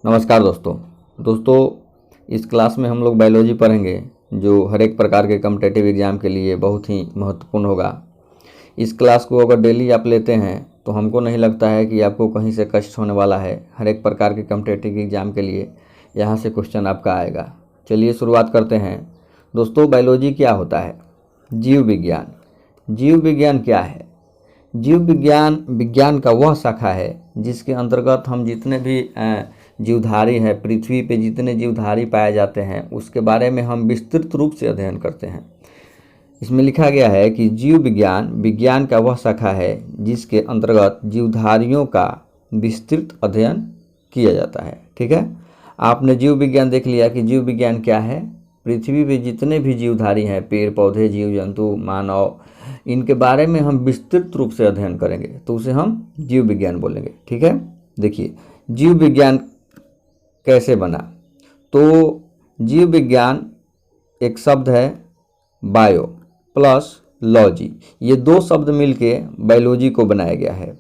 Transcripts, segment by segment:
नमस्कार दोस्तों इस क्लास में हम लोग बायोलॉजी पढ़ेंगे जो हर एक प्रकार के कॉम्पिटिटिव एग्ज़ाम के लिए बहुत ही महत्वपूर्ण होगा। इस क्लास को अगर डेली आप लेते हैं तो हमको नहीं लगता है कि आपको कहीं से कष्ट होने वाला है। हर एक प्रकार के कॉम्पिटिटिव एग्ज़ाम के लिए यहाँ से क्वेश्चन आपका आएगा। चलिए शुरुआत करते हैं। दोस्तों, बायोलॉजी क्या होता है? जीव विज्ञान। जीव विज्ञान क्या है? जीव विज्ञान विज्ञान का वह शाखा है जिसके अंतर्गत हम जितने भी जीवधारी हैं, पृथ्वी पे जितने जीवधारी पाए जाते हैं उसके बारे में हम विस्तृत रूप से अध्ययन करते हैं। इसमें लिखा गया है कि जीव विज्ञान विज्ञान का वह शाखा है जिसके अंतर्गत जीवधारियों का विस्तृत अध्ययन किया जाता है। ठीक है, आपने जीव विज्ञान देख लिया कि जीव विज्ञान क्या है। पृथ्वी पे जितने भी जीवधारी हैं, पेड़ पौधे, जीव जंतु, मानव, इनके बारे में हम विस्तृत रूप से अध्ययन करेंगे तो उसे हम जीव विज्ञान बोलेंगे। ठीक है, देखिए जीव विज्ञान कैसे बना। तो जीव विज्ञान एक शब्द है बायो प्लस लॉजी, ये दो शब्द मिलके बायोलॉजी को बनाया गया है।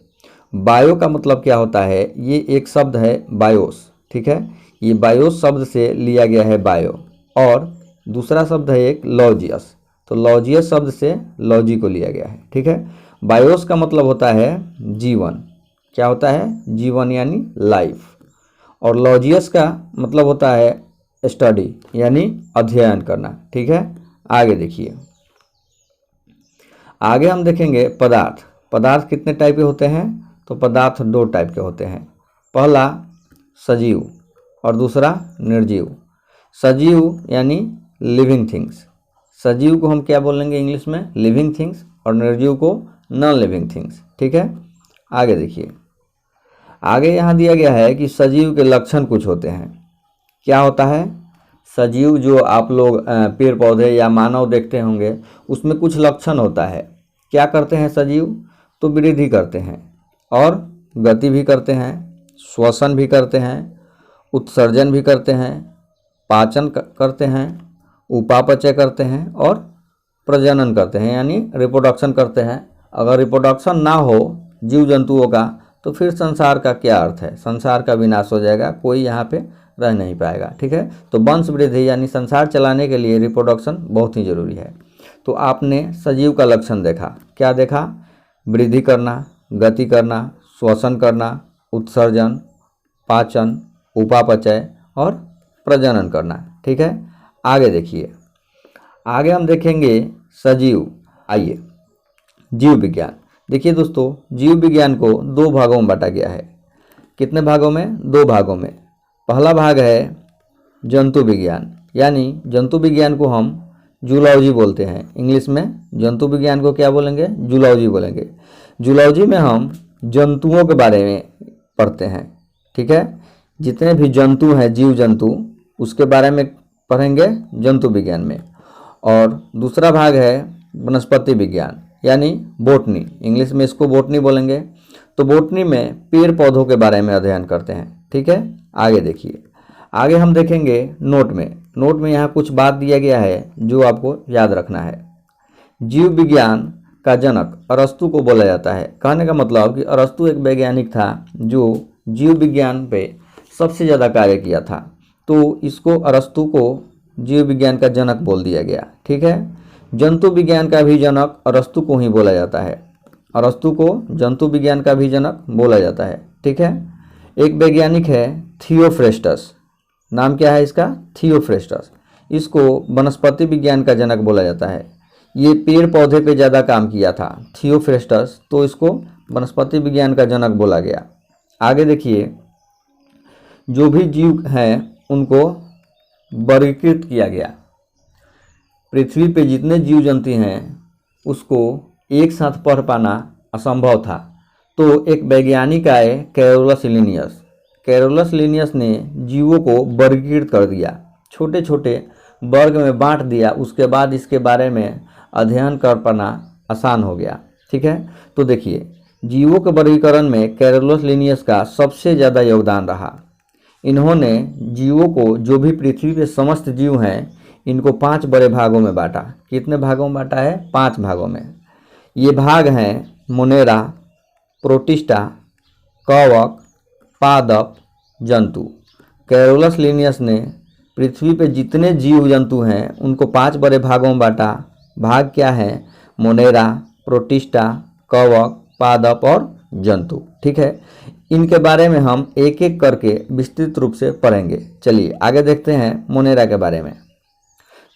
बायो का मतलब क्या होता है? ये एक शब्द है बायोस। ठीक है, ये बायोस शब्द से लिया गया है बायो, और दूसरा शब्द है एक लॉजियस, तो लॉजियस शब्द से लॉजी को लिया गया है। ठीक है, बायोस का मतलब होता है जीवन। क्या होता है? जीवन यानी लाइफ। और लॉजियस का मतलब होता है स्टडी यानी अध्ययन करना। ठीक है, आगे देखिए। आगे हम देखेंगे पदार्थ। पदार्थ कितने टाइप के होते हैं? तो पदार्थ दो टाइप के होते हैं। पहला सजीव और दूसरा निर्जीव। सजीव यानी लिविंग थिंग्स। सजीव को हम क्या बोलेंगे इंग्लिश में? लिविंग थिंग्स, और निर्जीव को नॉन लिविंग थिंग्स। ठीक है, आगे देखिए। आगे यहाँ दिया गया है कि सजीव के लक्षण कुछ होते हैं। क्या होता है? सजीव जो आप लोग पेड़ पौधे या मानव देखते होंगे उसमें कुछ लक्षण होता है। क्या करते हैं सजीव? तो वृद्धि करते हैं और गति भी करते हैं, श्वसन भी करते हैं, उत्सर्जन भी करते हैं, पाचन करते हैं, उपापचय करते हैं और प्रजनन करते हैं यानी रिप्रोडक्शन करते हैं। अगर रिप्रोडक्शन ना हो जीव जंतुओं का तो फिर संसार का क्या अर्थ है? संसार का विनाश हो जाएगा, कोई यहाँ पे रह नहीं पाएगा। ठीक है, तो वंश वृद्धि यानी संसार चलाने के लिए रिप्रोडक्शन बहुत ही ज़रूरी है। तो आपने सजीव का लक्षण देखा। क्या देखा? वृद्धि करना, गति करना, श्वसन करना, उत्सर्जन, पाचन, उपापचय और प्रजनन करना। ठीक है, आगे देखिए। आगे हम देखेंगे सजीव। आइए, जीव विज्ञान। देखिए दोस्तों, जीव विज्ञान को दो भागों में बांटा गया है। कितने भागों में? दो भागों में। पहला भाग है जंतु विज्ञान, यानी जंतु विज्ञान को हम जूलॉजी बोलते हैं। इंग्लिश में जंतु विज्ञान को क्या बोलेंगे? जूलॉजी बोलेंगे। जूलॉजी में हम जंतुओं के बारे में पढ़ते हैं। ठीक है, जितने भी जंतु हैं, जीव जंतु, उसके बारे में पढ़ेंगे जंतु विज्ञान में। और दूसरा भाग है वनस्पति विज्ञान यानी बोटनी। इंग्लिश में इसको बोटनी बोलेंगे। तो बोटनी में पेड़ पौधों के बारे में अध्ययन करते हैं। ठीक है, आगे देखिए। आगे हम देखेंगे नोट में। नोट में यहाँ कुछ बात दिया गया है जो आपको याद रखना है। जीव विज्ञान का जनक अरस्तु को बोला जाता है। कहने का मतलब कि अरस्तु एक वैज्ञानिक था जो जीव विज्ञान पे सबसे ज़्यादा कार्य किया था, तो इसको अरस्तु को जीव विज्ञान का जनक बोल दिया गया। ठीक है, जंतु विज्ञान का भी जनक अरस्तु को ही बोला जाता है। अरस्तु को जंतु विज्ञान का भी जनक बोला जाता है। ठीक है, एक वैज्ञानिक है थियोफ्रेस्टस। नाम क्या है इसका? थियोफ्रेस्टस। इसको वनस्पति विज्ञान का जनक बोला जाता है। ये पेड़ पौधे पे ज़्यादा काम किया था थियोफ्रेस्टस, तो इसको वनस्पति विज्ञान का जनक बोला गया। आगे देखिए, जो भी जीव हैं उनको वर्गीकृत किया गया। पृथ्वी पे जितने जीव जंतु हैं उसको एक साथ पढ़ पाना असंभव था, तो एक वैज्ञानिक आए कैरोलस लिनियस। कैरोलस लिनियस ने जीवों को वर्गीकृत कर दिया, छोटे छोटे वर्ग में बांट दिया। उसके बाद इसके बारे में अध्ययन कर पाना आसान हो गया। ठीक है, तो देखिए जीवों के वर्गीकरण में कैरोलस लिनियस का सबसे ज़्यादा योगदान रहा। इन्होंने जीवों को, जो भी पृथ्वी पे समस्त जीव हैं, इनको 5 बड़े भागों में बांटा। कितने भागों में बांटा है? 5 भागों में। ये भाग हैं मोनेरा, प्रोटिस्टा, कवक, पादप, जंतु। कैरोलस लिनियस ने पृथ्वी पे जितने जीव जंतु हैं उनको 5 बड़े भागों में बांटा। भाग क्या है? मोनेरा, प्रोटिस्टा, कवक, पादप और जंतु। ठीक है, इनके बारे में हम एक एक करके विस्तृत रूप से पढ़ेंगे। चलिए आगे देखते हैं मोनेरा के बारे में।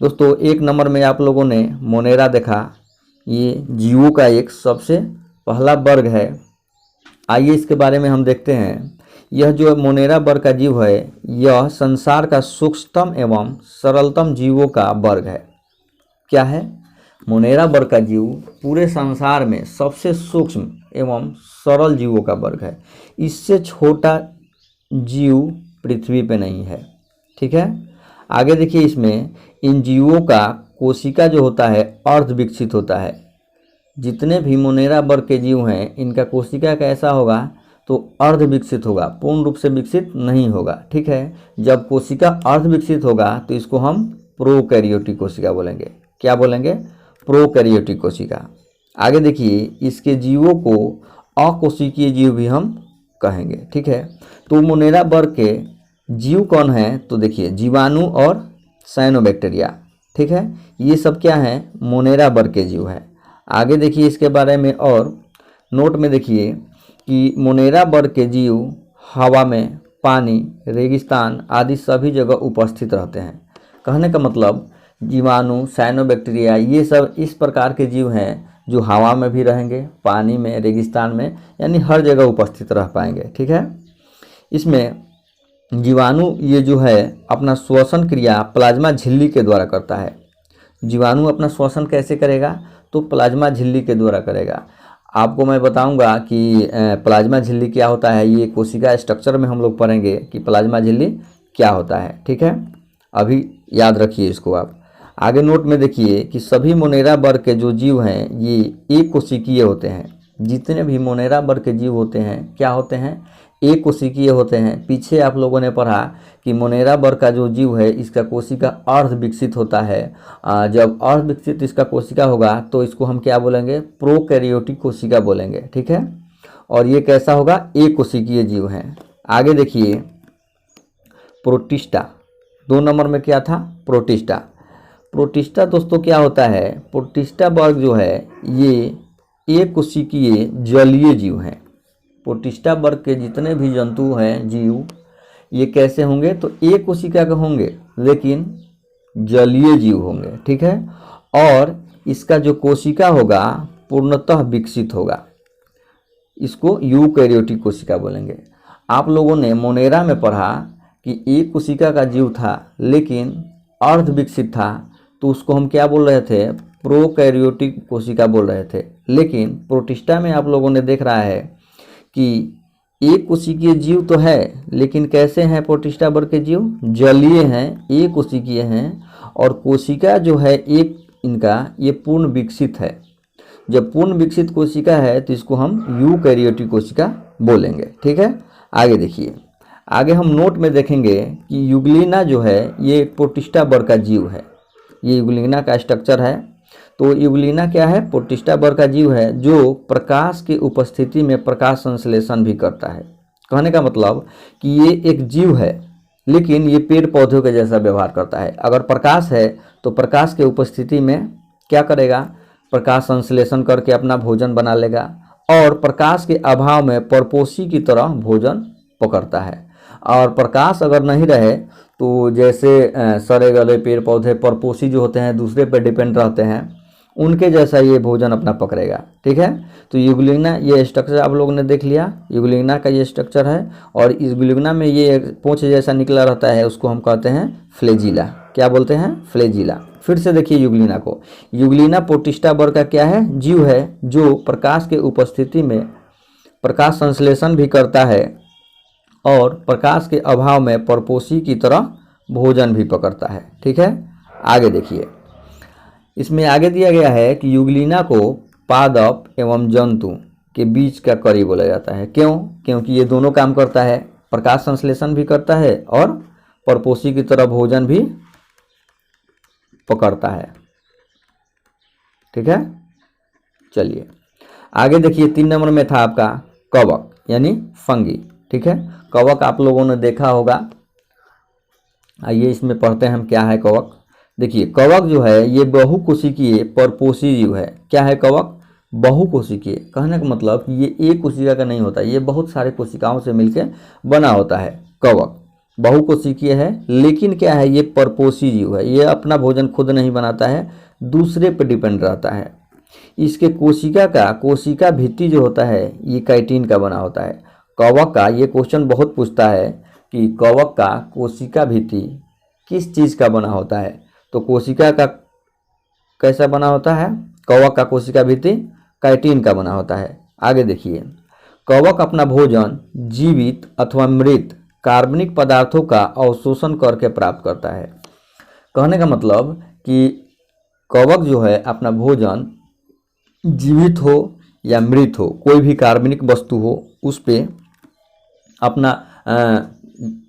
दोस्तों 1 नंबर में आप लोगों ने मोनेरा देखा, ये जीवों का एक सबसे पहला वर्ग है। आइए इसके बारे में हम देखते हैं। यह जो मोनेरा वर्ग का जीव है, यह संसार का सूक्ष्मतम एवं सरलतम जीवों का वर्ग है। क्या है? मोनेरा वर्ग का जीव पूरे संसार में सबसे सूक्ष्म एवं सरल जीवों का वर्ग है। इससे छोटा जीव पृथ्वी पे नहीं है। ठीक है, आगे देखिए, इसमें इन जीवों का कोशिका जो होता है अर्ध विकसित होता है। जितने भी मोनेरा वर्ग के जीव हैं इनका कोशिका कैसा होगा? तो अर्ध विकसित होगा, पूर्ण रूप से विकसित नहीं होगा। ठीक है, जब कोशिका अर्ध विकसित होगा तो इसको हम प्रोकैरियोटिक कोशिका बोलेंगे। क्या बोलेंगे? प्रोकैरियोटिक कोशिका। आगे देखिए, इसके जीवों को अकोशिकीय जीव भी हम कहेंगे। ठीक है, तो मोनेरा वर्ग के जीव कौन है? तो देखिए, जीवाणु और साइनोबैक्टीरिया। ठीक है, ये सब क्या है? मोनेरा वर्ग के जीव है। आगे देखिए इसके बारे में, और नोट में देखिए कि मोनेरा वर्ग के जीव हवा में, पानी, रेगिस्तान आदि सभी जगह उपस्थित रहते हैं। कहने का मतलब जीवाणु, साइनोबैक्टीरिया ये सब इस प्रकार के जीव हैं जो हवा में भी रहेंगे, पानी में, रेगिस्तान में, यानी हर जगह उपस्थित रह पाएंगे। ठीक है, इसमें जीवाणु ये जो है अपना श्वसन क्रिया प्लाज्मा झिल्ली के द्वारा करता है। जीवाणु अपना श्वसन कैसे करेगा? तो प्लाज्मा झिल्ली के द्वारा करेगा। आपको मैं बताऊंगा कि प्लाज्मा झिल्ली क्या होता है। ये कोशिका स्ट्रक्चर में हम लोग पढ़ेंगे कि प्लाज्मा झिल्ली क्या होता है। ठीक है, अभी याद रखिए इसको आप। आगे नोट में देखिए कि सभी मोनेरा वर्ग के जो जीव हैं ये एक कोशिकीय होते हैं। जितने भी मोनेरा वर्ग के जीव होते हैं क्या होते हैं? एक कोशिकीय होते हैं। पीछे आप लोगों ने पढ़ा कि मोनेरा वर्ग का जो जीव है इसका कोशिका अर्ध विकसित होता है। जब अर्ध विकसित इसका कोशिका होगा तो इसको हम क्या बोलेंगे? प्रोकैरियोटिक कोशिका बोलेंगे। ठीक है, और ये कैसा होगा? एक कोशिकीय जीव है। आगे देखिए, प्रोटिस्टा 2 नंबर में क्या था? प्रोटिस्टा। प्रोटिस्टा दोस्तों क्या होता है? प्रोटिस्टा वर्ग जो है ये एक कोशिकीय जलीय जीव हैं। प्रोटिस्टा वर्ग के जितने भी जंतु हैं, जीव, ये कैसे होंगे? तो एक कोशिका के होंगे लेकिन जलीय जीव होंगे। ठीक है, और इसका जो कोशिका होगा पूर्णतः विकसित होगा। इसको यूकैरियोटिक कोशिका बोलेंगे। आप लोगों ने मोनेरा में पढ़ा कि एक कोशिका का जीव था लेकिन अर्ध विकसित था, तो उसको हम क्या बोल रहे थे? प्रोकैरियोटिक कोशिका बोल रहे थे। लेकिन प्रोटिस्टा में आप लोगों ने देख रहा है कि एक कोशिकीय जीव तो है लेकिन कैसे हैं प्रोटिस्टा वर्ग के जीव? जलीय हैं, एक कोशिकीय हैं, और कोशिका जो है एक इनका ये पूर्ण विकसित है। जब पूर्ण विकसित कोशिका है तो इसको हम यूकैरियोटिक कोशिका बोलेंगे। ठीक है, आगे देखिए, आगे हम नोट में देखेंगे कि यूग्लिना जो है ये प्रोटिस्टा वर्ग का जीव है। ये यूग्लिना का स्ट्रक्चर है। तो यूग्लिना क्या है? प्रोटिस्टा वर्ग का जीव है जो प्रकाश की उपस्थिति में प्रकाश संश्लेषण भी करता है। कहने का मतलब कि ये एक जीव है लेकिन ये पेड़ पौधों के जैसा व्यवहार करता है। अगर प्रकाश है तो प्रकाश के उपस्थिति में क्या करेगा? प्रकाश संश्लेषण करके अपना भोजन बना लेगा, और प्रकाश के अभाव में परपोषी की तरह भोजन पकड़ता है। और प्रकाश अगर नहीं रहे तो जैसे सड़े गले पेड़ पौधे परपोषी जो होते हैं दूसरे पर डिपेंड रहते हैं, उनके जैसा ये भोजन अपना पकड़ेगा। ठीक है, तो यूग्लिना ये स्ट्रक्चर आप लोगों ने देख लिया। यूग्लिना का ये स्ट्रक्चर है, और इस यूग्लिना में ये पूंछ जैसा निकला रहता है, उसको हम कहते हैं फ्लैजिला। क्या बोलते हैं? फ्लैजिला। फिर से देखिए यूग्लिना को। यूग्लिना प्रोटिस्टा वर्ग का क्या है? जीव है जो प्रकाश के उपस्थिति में प्रकाश संश्लेषण भी करता है और प्रकाश के अभाव में परपोषी की तरह भोजन भी पकड़ता है। ठीक है, आगे देखिए, इसमें आगे दिया गया है कि यूग्लिना को पादप एवं जंतु के बीच का कड़ी बोला जाता है। क्यों? क्योंकि ये दोनों काम करता है, प्रकाश संश्लेषण भी करता है और परपोषी की तरह भोजन भी पकड़ता है। ठीक है, चलिए आगे देखिए, 3 नंबर में था आपका कवक यानी फंगी। ठीक है, कवक आप लोगों ने देखा होगा आइए इसमें पढ़ते हैं हम क्या है कवक। देखिए कवक जो है ये बहुकोशिकीय परपोषी जीव है। क्या है कवक? बहुकोशिकीय। कहने का मतलब कि ये एक कोशिका का नहीं होता, ये बहुत सारे कोशिकाओं से मिलकर बना होता है। कवक बहुकोशिकीय है, लेकिन क्या है, ये परपोषी जीव है। ये अपना भोजन खुद नहीं बनाता है, दूसरे पर डिपेंड रहता है। इसके कोशिका भित्ति जो होता है ये काइटिन का बना होता है। कवक का ये क्वेश्चन बहुत पूछता है कि कवक का कोशिका भित्ति किस चीज़ का बना होता है। तो कोशिका का कैसा बना होता है? कवक का कोशिका भित्ति काइटिन का बना होता है। आगे देखिए, कवक अपना भोजन जीवित अथवा मृत कार्बनिक पदार्थों का अवशोषण करके प्राप्त करता है। कहने का मतलब कि कवक जो है अपना भोजन जीवित हो या मृत हो, कोई भी कार्बनिक वस्तु हो, उस पर अपना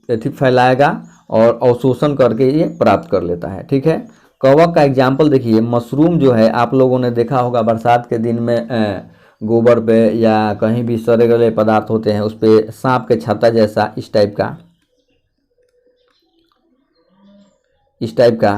फैलाएगा और अवशोषण करके ये प्राप्त कर लेता है। ठीक है। कवक का एग्जाम्पल देखिए, मशरूम जो है आप लोगों ने देखा होगा बरसात के दिन में गोबर पे या कहीं भी सड़े गले पदार्थ होते हैं उस पर सांप के छत्ता जैसा इस टाइप का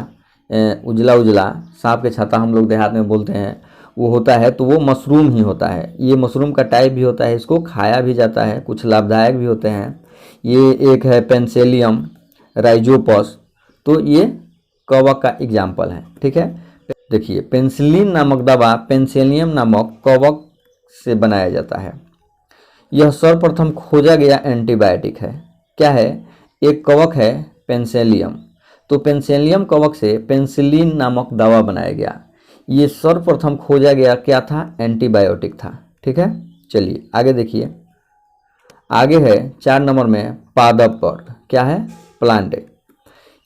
उजला उजला सांप के छत्ता हम लोग देहात में बोलते हैं, वो होता है। तो वो मशरूम ही होता है। ये मशरूम का टाइप भी होता है, इसको खाया भी जाता है, कुछ लाभदायक भी होते हैं। ये एक है पेंसिलियम राइजोपस, तो ये कवक का एग्जाम्पल है। ठीक है। देखिए पेंसिलिन नामक दवा पेंसिलियम नामक कवक से बनाया जाता है। यह सर्वप्रथम खोजा गया एंटीबायोटिक है। क्या है? एक कवक है पेंसिलियम, तो पेंसिलियम कवक से पेंसिलिन नामक दवा बनाया गया। ये सर्वप्रथम खोजा गया क्या था? एंटीबायोटिक था। ठीक है। चलिए आगे देखिए, आगे है 4 नंबर में पादप वर्ग। क्या है? प्लांट।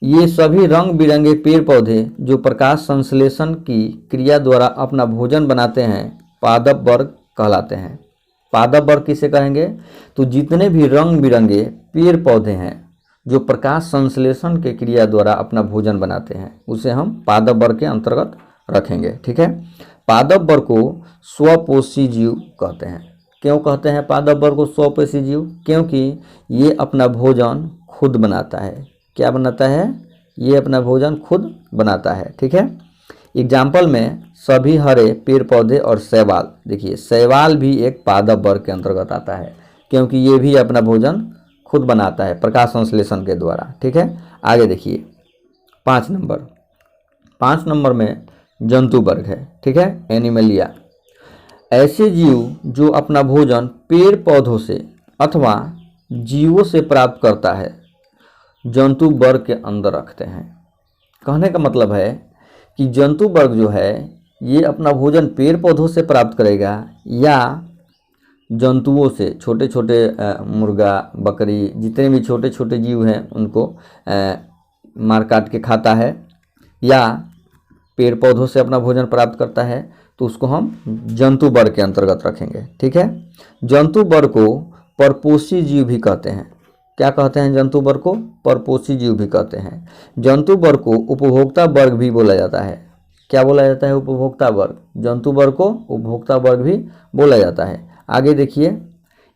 ये सभी रंग बिरंगे पेड़ पौधे जो प्रकाश संश्लेषण की क्रिया द्वारा अपना भोजन बनाते हैं पादप वर्ग कहलाते हैं। पादप वर्ग किसे कहेंगे? तो जितने भी रंग बिरंगे पेड़ पौधे हैं जो प्रकाश संश्लेषण के क्रिया द्वारा अपना भोजन बनाते हैं उसे हम पादप वर्ग के अंतर्गत रखेंगे। ठीक है। पादप वर्ग को स्वपोषी जीव कहते हैं। क्यों कहते हैं पादप वर्ग को स्वपोषी जीव? क्योंकि ये अपना भोजन खुद बनाता है। क्या बनाता है? ये अपना भोजन खुद बनाता है। ठीक है। एग्जाम्पल में सभी हरे पेड़ पौधे और शैवाल। देखिए शैवाल भी एक पादप वर्ग के अंतर्गत आता है, क्योंकि ये भी अपना भोजन खुद बनाता है प्रकाश संश्लेषण के द्वारा। ठीक है। आगे देखिए 5 नंबर में जंतु वर्ग है। ठीक है। एनिमलिया। ऐसे जीव जो अपना भोजन पेड़ पौधों से अथवा जीवों से प्राप्त करता है जंतु वर्ग के अंदर रखते हैं। कहने का मतलब है कि जंतु वर्ग जो है ये अपना भोजन पेड़ पौधों से प्राप्त करेगा या जंतुओं से, छोटे छोटे मुर्गा बकरी जितने भी छोटे छोटे जीव हैं उनको मार काट के खाता है, या पेड़ पौधों से अपना भोजन प्राप्त करता है, तो उसको हम जंतु वर्ग के अंतर्गत रखेंगे। ठीक है। जंतु वर्ग को परपोषी जीव भी कहते हैं। क्या कहते हैं? जंतु वर्ग को परपोषी जीव भी कहते हैं। जंतु वर्ग को उपभोक्ता वर्ग भी बोला जाता है। क्या बोला जाता है? उपभोक्ता वर्ग। जंतु वर्ग को उपभोक्ता वर्ग भी बोला जाता है। आगे देखिए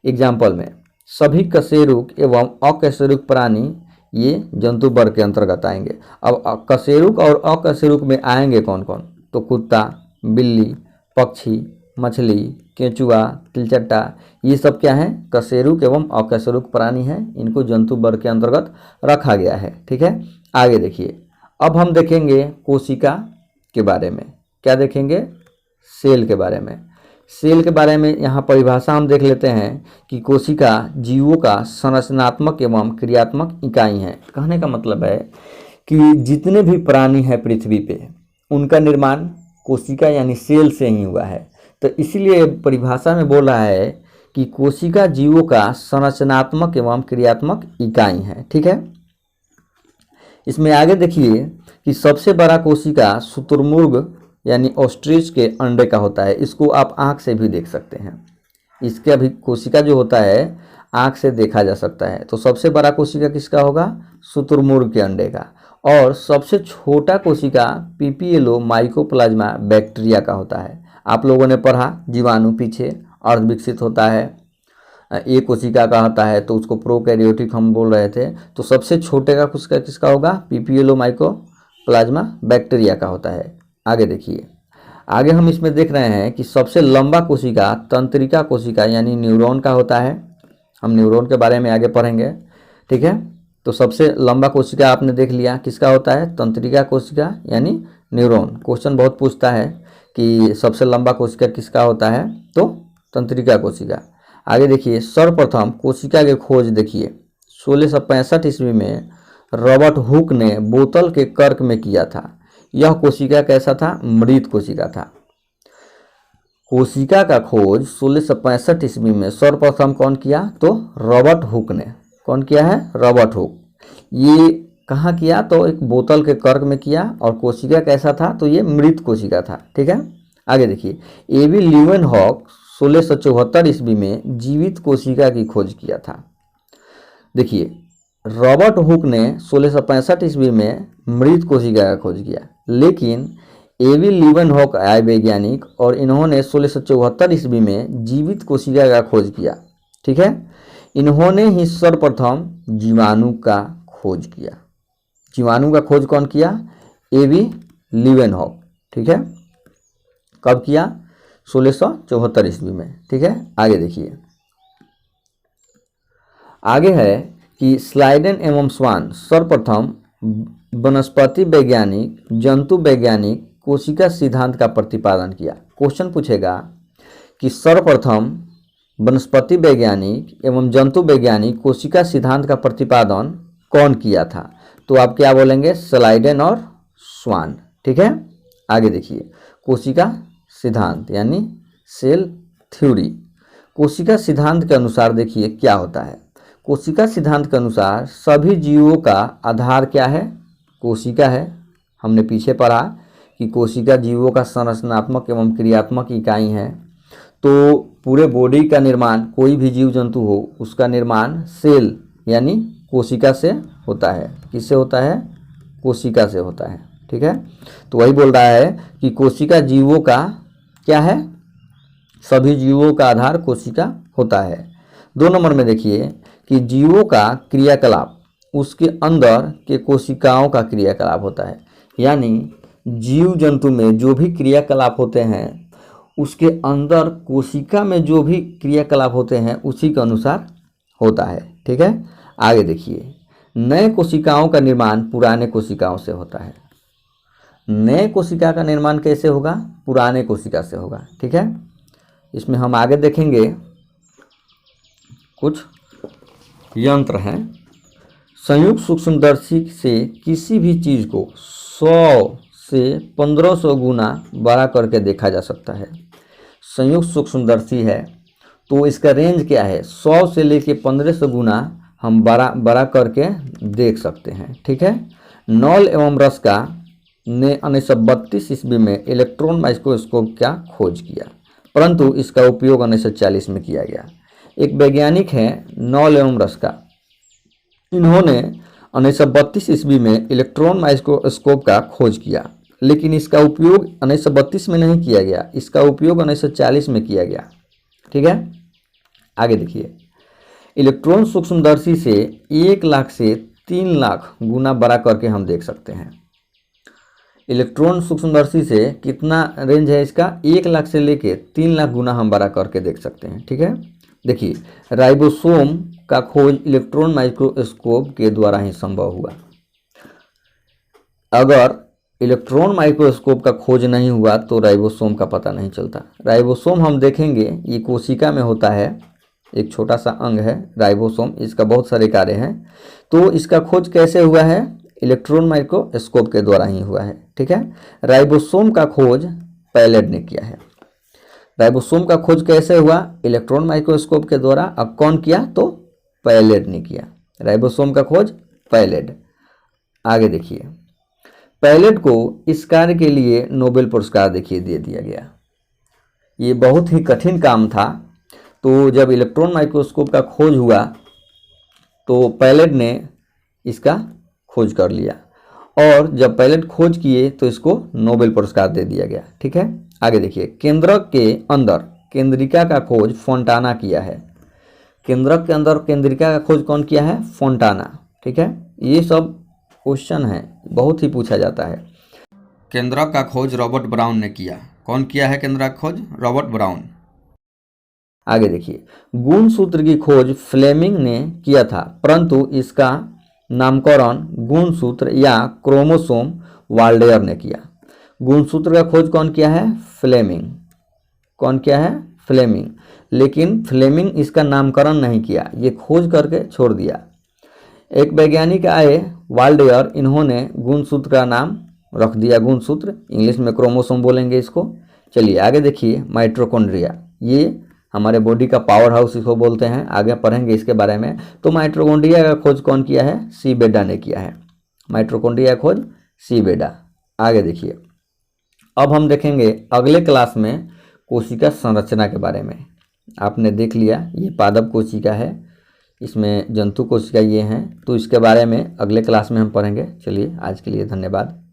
एग्जाम्पल में सभी कशेरुक एवं अकशेरुक प्राणी ये जंतु वर्ग के अंतर्गत आएंगे। अब कशेरुक और अकशेरुक में आएंगे कौन कौन? तो कुत्ता, बिल्ली, पक्षी, मछली, केंचुआ, तिलचट्टा, ये सब क्या है? कशेरुक एवं अकशेरुक प्राणी हैं। इनको जंतु वर्ग के अंतर्गत रखा गया है। ठीक है। आगे देखिए, अब हम देखेंगे कोशिका के बारे में। क्या देखेंगे? सेल के बारे में। सेल के बारे में यहाँ परिभाषा हम देख लेते हैं कि कोशिका जीवों का संरचनात्मक एवं क्रियात्मक इकाई है। कहने का मतलब है कि जितने भी प्राणी हैं पृथ्वी पे उनका निर्माण कोशिका यानी सेल से ही हुआ है। तो इसीलिए परिभाषा में बोल रहा है कि कोशिका जीवों का संरचनात्मक एवं क्रियात्मक इकाई है। ठीक है। इसमें आगे देखिए कि सबसे बड़ा कोशिका शुतुरमुर्ग यानी ऑस्ट्रिच के अंडे का होता है। इसको आप आँख से भी देख सकते हैं। इसके अभी कोशिका जो होता है आँख से देखा जा सकता है। तो सबसे बड़ा कोशिका किसका होगा? शुतुरमुर्ग के अंडे का। और सबसे छोटा कोशिका पीपीएलओ माइकोप्लाज्मा बैक्टीरिया का होता है। आप लोगों ने पढ़ा जीवाणु पीछे अर्ध विकसित होता है, एक कोशिका का होता है तो उसको प्रोकैरियोटिक हम बोल रहे थे। तो सबसे छोटे का कोशिका किसका होगा? पीपीएलो माइकोप्लाज्मा बैक्टीरिया का होता है। आगे देखिए, आगे हम इसमें देख रहे हैं कि सबसे लंबा कोशिका तंत्रिका कोशिका यानी न्यूरॉन का होता है। हम न्यूरॉन के बारे में आगे पढ़ेंगे, ठीक है। तो सबसे लंबा कोशिका आपने देख लिया किसका होता है? तंत्रिका कोशिका यानी न्यूरॉन। क्वेश्चन बहुत पूछता है कि सबसे लंबा कोशिका किसका होता है, तो तंत्रिका कोशिका। आगे देखिए, सर्वप्रथम कोशिका की खोज देखिए 1665 ईस्वी में रॉबर्ट हुक ने बोतल के कर्क में किया था। यह कोशिका कैसा था? मृत कोशिका था। कोशिका का खोज 1665 ईस्वी में सर्वप्रथम कौन किया? तो रॉबर्ट हुक ने। कौन किया है? Robert Hooke. ये कहाँ किया? तो एक बोतल के कर्क में किया। और कोशिका कैसा था? तो ये मृत कोशिका था, ठीक है। आगे देखिए, एबी ल्यूवेनहॉक 1674 ईस्वी में जीवित कोशिका की खोज किया था। देखिए, रॉबर्ट हुक ने 1665 ईस्वी में मृत कोशिका का खोज किया, लेकिन एबी ल्यूवेनहॉक आए वैज्ञानिक और इन्होंने 1674 ईस्वी में जीवित कोशिका का खोज किया, ठीक है। इन्होंने ही सर्वप्रथम जीवाणु का खोज किया। जीवाणु का खोज कौन किया? एबी ल्यूवेनहॉक, ठीक है। कब किया? 1674 ईस्वी में, ठीक है। आगे देखिए, आगे है कि स्लाइडेन एवं स्वान सर्वप्रथम वनस्पति वैज्ञानिक, जंतु वैज्ञानिक कोशिका सिद्धांत का प्रतिपादन किया। क्वेश्चन पूछेगा कि सर्वप्रथम वनस्पति वैज्ञानिक एवं जंतु वैज्ञानिक कोशिका सिद्धांत का प्रतिपादन कौन किया था? तो आप क्या बोलेंगे? स्लाइडेन और स्वान, ठीक है। आगे देखिए, कोशिका सिद्धांत यानी सेल थ्योरी। कोशिका सिद्धांत के अनुसार देखिए क्या होता है। कोशिका सिद्धांत के अनुसार सभी जीवों का आधार क्या है? कोशिका है। हमने पीछे पढ़ा कि कोशिका जीवों का संरचनात्मक एवं क्रियात्मक इकाई है। तो पूरे बॉडी का निर्माण, कोई भी जीव जंतु हो उसका निर्माण सेल यानी कोशिका से होता है। किससे होता है? कोशिका से होता है, ठीक है। तो वही बोल रहा है कि कोशिका जीवों का क्या है? सभी जीवों का आधार कोशिका होता है। 2 नंबर में देखिए कि जीवों का क्रियाकलाप उसके अंदर के कोशिकाओं का क्रियाकलाप होता है। यानी जीव जंतु में जो भी क्रियाकलाप होते हैं उसके अंदर कोशिका में जो भी क्रियाकलाप होते हैं उसी के अनुसार होता है, ठीक है। आगे देखिए, नए कोशिकाओं का निर्माण पुराने कोशिकाओं से होता है। नए कोशिका का निर्माण कैसे होगा? पुराने कोशिका से होगा, ठीक है। इसमें हम आगे देखेंगे कुछ यंत्र हैं। संयुक्त सूक्ष्मदर्शी से किसी भी चीज़ को 100 से 1500 गुना बड़ा करके देखा जा सकता है। संयुक्त सूक्ष्मदर्शी है तो इसका रेंज क्या है? 100 से लेके 1500 गुना हम बड़ा करके देख सकते हैं, ठीक है। नॉल एवं रस्का ने 1932 ईस्वी में इलेक्ट्रॉन माइक्रोस्कोप का खोज किया, परंतु इसका उपयोग 1940 में किया गया। एक वैज्ञानिक हैं नॉल एवं रस्का, इन्होंने 1932 ईस्वी में इलेक्ट्रॉन माइक्रोस्कोप का खोज किया, लेकिन इसका उपयोग 1932 में नहीं किया गया, इसका उपयोग 1940 में किया गया, ठीक है। आगे देखिए, इलेक्ट्रॉन सूक्ष्मदर्शी से 1 लाख से 3 लाख गुना बड़ा करके हम देख सकते हैं। इलेक्ट्रॉन सूक्ष्मदर्शी से कितना रेंज है इसका? 1 लाख से लेके 3 लाख गुना हम बड़ा करके देख सकते हैं, ठीक है। देखिए, राइबोसोम का खोज इलेक्ट्रॉन माइक्रोस्कोप के द्वारा ही संभव हुआ। अगर इलेक्ट्रॉन माइक्रोस्कोप का खोज नहीं हुआ तो राइबोसोम का पता नहीं चलता। राइबोसोम हम देखेंगे ये कोशिका में होता है, एक छोटा सा अंग है राइबोसोम, इसका बहुत सारे कार्य हैं। तो इसका खोज कैसे हुआ है? इलेक्ट्रॉन माइक्रोस्कोप के द्वारा ही हुआ है, ठीक है। राइबोसोम का खोज पैलेड ने किया है। राइबोसोम का खोज कैसे हुआ? इलेक्ट्रॉन माइक्रोस्कोप के द्वारा। अब कौन किया? तो पैलेड ने किया। राइबोसोम का खोज पैलेड। आगे देखिए, पैलेड को इस कार्य के लिए नोबेल पुरस्कार देखिए दे दिया गया। ये बहुत ही कठिन काम था, तो जब इलेक्ट्रॉन माइक्रोस्कोप का खोज हुआ तो पैलेड ने इसका खोज कर लिया, और जब पैलेड खोज किए तो इसको नोबेल पुरस्कार दे दिया गया, ठीक है। आगे देखिए, केंद्रक के अंदर केंद्रिका का खोज फोंटाना किया है। केंद्रक के अंदर केंद्रिका का खोज कौन किया है? फोंटाना। ठीक है, ये सब क्वेश्चन है, बहुत ही पूछा जाता है। केंद्रक का खोज रॉबर्ट ब्राउन ने किया। कौन किया है केंद्रक का खोज? Robert brown. आगे देखिए, गुणसूत्र की खोज फ्लेमिंग ने किया था, परंतु इसका नामकरण गुणसूत्र या क्रोमोसोम वाल्डेयर ने किया। गुणसूत्र का खोज कौन किया है? फ्लेमिंग। कौन किया है? फ्लेमिंग। लेकिन फ्लेमिंग इसका नामकरण नहीं किया, ये खोज करके छोड़ दिया। एक वैज्ञानिक आए वाल्डेयर, इन्होंने गुणसूत्र का नाम रख दिया गुणसूत्र, इंग्लिश में क्रोमोसोम बोलेंगे इसको। चलिए आगे देखिए, माइटोकॉन्ड्रिया, ये हमारे बॉडी का पावर हाउस इसको बोलते हैं, आगे पढ़ेंगे इसके बारे में। तो माइटोकॉन्ड्रिया का खोज कौन किया है? सी बेडा ने किया है। माइटोकॉन्ड्रिया का खोज सी बेडा। आगे देखिए, अब हम देखेंगे अगले क्लास में कोशिका संरचना के बारे में। आपने देख लिया ये पादप कोशिका है, इसमें जंतु कोशिका ये हैं, तो इसके बारे में अगले क्लास में हम पढ़ेंगे। चलिए आज के लिए धन्यवाद।